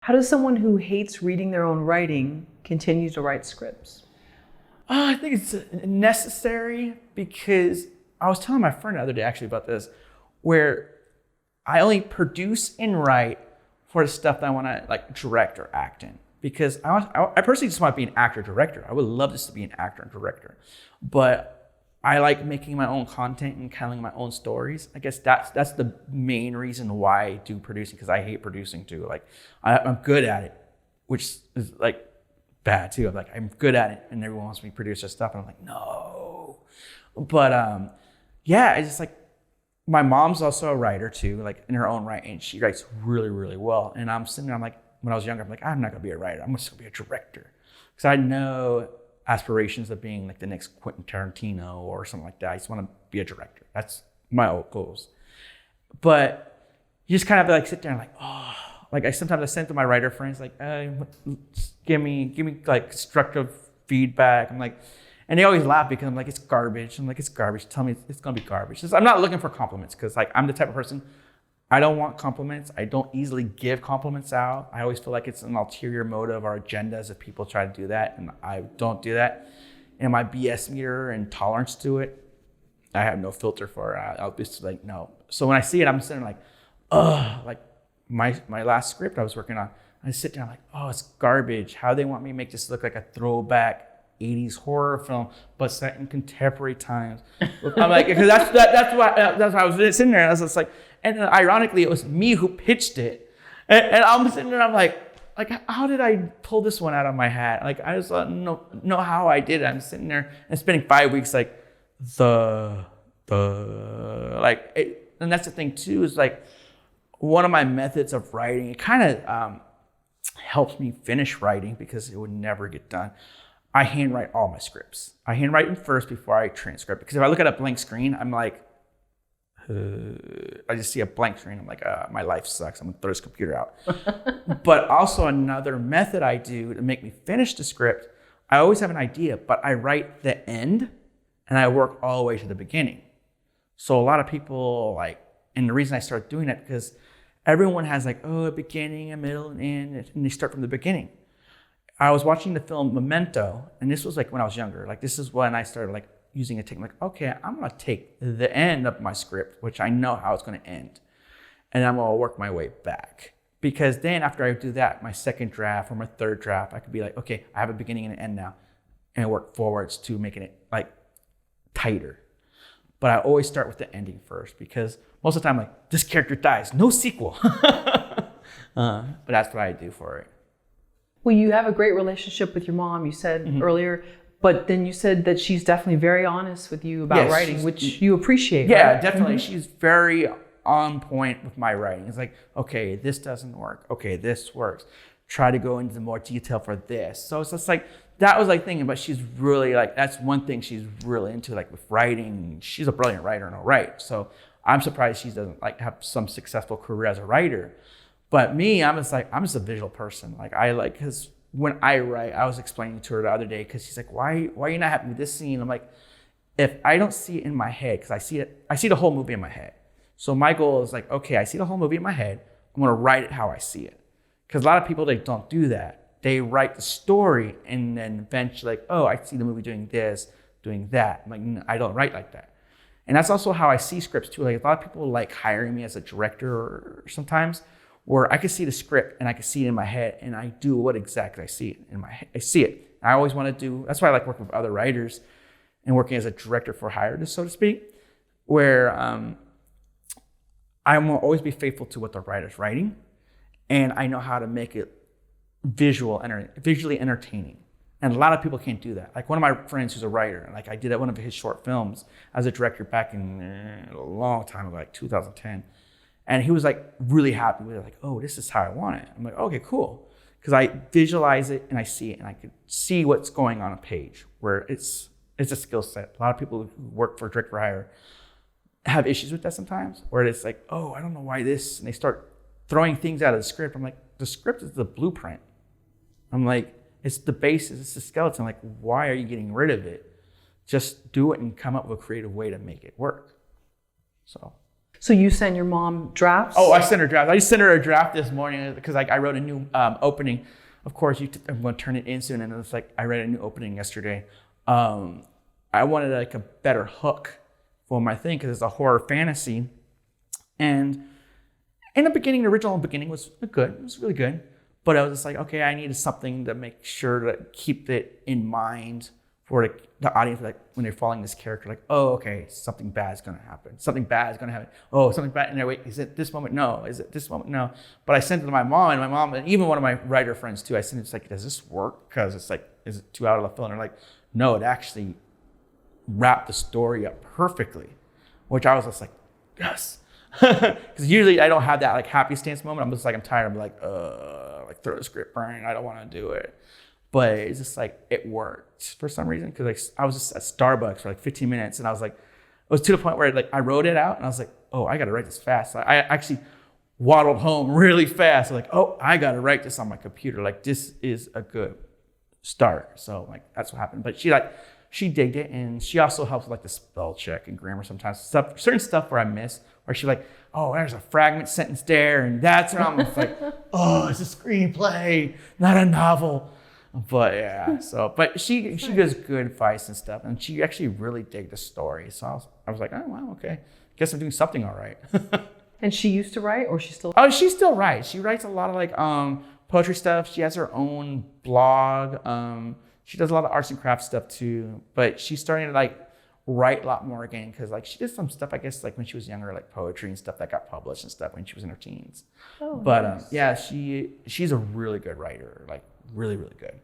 How does someone who hates reading their own writing continue to write scripts? I think it's necessary because I was telling my friend the other day actually about this, where I only produce and write for the stuff that I want to like direct or act in. Because I personally just want to be an actor director. I would love just to be an actor and director, but I like making my own content and telling my own stories. I guess that's the main reason why I do producing, because I hate producing too. Like I'm good at it, which is like bad too. I'm good at it, and everyone wants me to produce their stuff, and I'm like, no. But yeah, it's just like my mom's also a writer too, like in her own right, and she writes really, really well. And I'm sitting there, I'm like, when I was younger, I'm like, I'm not gonna be a writer. I'm just gonna be a director, because I know aspirations of being like the next Quentin Tarantino or something like that. I just want to be a director. That's my old goals. But you just kind of like sit there and like, oh, like I sometimes send to my writer friends like, give me like constructive feedback. I'm like, and they always laugh because I'm like, it's garbage. I'm like, it's garbage. Tell me it's gonna be garbage. I'm not looking for compliments, because like I'm the type of person, I don't want compliments. I don't easily give compliments out. I always feel like it's an ulterior motive or agendas if people try to do that, and I don't do that. And my BS meter and tolerance to it, I have no filter for it. I'll just like, no. So when I see it, I'm sitting like, ugh, like my last script I was working on, I sit down like, oh, it's garbage. How they want me to make this look like a throwback 80s horror film, but set in contemporary times. I'm like, because that's why I was sitting there, and I was just like, and ironically, it was me who pitched it, and I'm sitting there, I'm like, how did I pull this one out of my hat? Like, I just don't know how I did it. I'm sitting there and spending 5 weeks like and that's the thing too, is like one of my methods of writing. It kind of helps me finish writing because it would never get done. I handwrite all my scripts. I handwrite them first before I transcript, because if I look at a blank screen, I'm like, I just see a blank screen. I'm like, my life sucks. I'm gonna throw this computer out. But also another method I do to make me finish the script, I always have an idea, but I write the end and I work all the way to the beginning. So a lot of people like, and the reason I started doing that, because everyone has like, oh, a beginning, a middle, and end, and they start from the beginning. I was watching the film Memento, and this was like when I was younger. Like this is when I started like using a technique, like, okay, I'm gonna take the end of my script, which I know how it's gonna end, and I'm gonna work my way back. Because then after I do that, my second draft or my third draft, I could be like, okay, I have a beginning and an end now, and work forwards to making it like tighter. But I always start with the ending first, because most of the time, like, this character dies, no sequel. But that's what I do for it. Well, you have a great relationship with your mom, you said earlier, but then you said that she's definitely very honest with you about writing, which you appreciate. Yeah, right? definitely. She's very on point with my writing. It's like, okay, this doesn't work. Okay, this works. Try to go into more detail for this. So it's just like, that was like thinking, but she's really like, that's one thing she's really into, like with writing. She's a brilliant writer in her right. So I'm surprised she doesn't like have some successful career as a writer. But me, I'm just a visual person. Like because when I write, I was explaining to her the other day, because she's like, why are you not happy with this scene? I'm like, if I don't see it in my head, because I see the whole movie in my head. So my goal is like, okay, I see the whole movie in my head. I'm gonna write it how I see it. Because a lot of people, they don't do that. They write the story and then eventually like, oh, I see the movie doing this, doing that. I'm like, I don't write like that. And that's also how I see scripts too. Like a lot of people like hiring me as a director or sometimes, where I can see the script and I can see it in my head, and I do what exactly I see it in my head. I see it. I always want to do, that's why I like working with other writers and working as a director for hire, so to speak, where I will always be faithful to what the writer's writing, and I know how to make it visually entertaining. And a lot of people can't do that. Like one of my friends who's a writer, like I did one of his short films as a director back in a long time ago, like 2010. And he was like really happy with it, like, oh, this is how I want it. I'm like, okay, cool. Because I visualize it and I see it, and I can see what's going on a page, where it's a skill set. A lot of people who work for direct for hire have issues with that sometimes, where it's like, oh, I don't know why this, and they start throwing things out of the script. I'm like, the script is the blueprint. I'm like, it's the basis, it's the skeleton. Like, why are you getting rid of it? Just do it and come up with a creative way to make it work. So So you send your mom drafts? Oh, I sent her drafts. I just sent her a draft this morning because like I wrote a new opening. Of course, I'm going to turn it in soon, and it's like I read a new opening yesterday. I wanted like a better hook for my thing because it's a horror fantasy, and in the original beginning was good. It was really good, but I was just like, okay, I needed something to make sure to keep it in mind for like the audience, like when they're following this character, like, oh, okay, something bad is gonna happen. Something bad is gonna happen. Oh, something bad. And they're, wait, is it this moment? No. Is it this moment? No. But I sent it to my mom, and even one of my writer friends too. I sent it. It's like, does this work? Because it's like, is it too out of left field? And they're like, no, it actually wrapped the story up perfectly, which I was just like, yes. Because usually I don't have that like happy stance moment. I'm just like, I'm tired. I'm like throw the script burn. I don't want to do it. But it's just like, it worked for some reason. Because like I was just at Starbucks for like 15 minutes, and I was like, it was to the point where like I wrote it out, and I was like, oh, I got to write this fast. So I actually waddled home really fast. Like, oh, I got to write this on my computer. Like, this is a good start. So like that's what happened. But she digged it, and she also helps with like the spell check and grammar sometimes. Certain stuff where I miss, where she's like, oh, there's a fragment sentence there, and that's where I'm like, oh, it's a screenplay, not a novel. But yeah, but she gives good advice and stuff, and she actually really digged the story. So I was like, oh wow, okay, guess I'm doing something all right. And she used to write, or she still? Oh, she still writes. She writes a lot of like poetry stuff. She has her own blog. She does a lot of arts and crafts stuff too. But she's starting to like write a lot more again, because like she did some stuff, I guess, like when she was younger, like poetry and stuff that got published and stuff when she was in her teens. Oh, but nice. Yeah, she's a really good writer, like really, really good.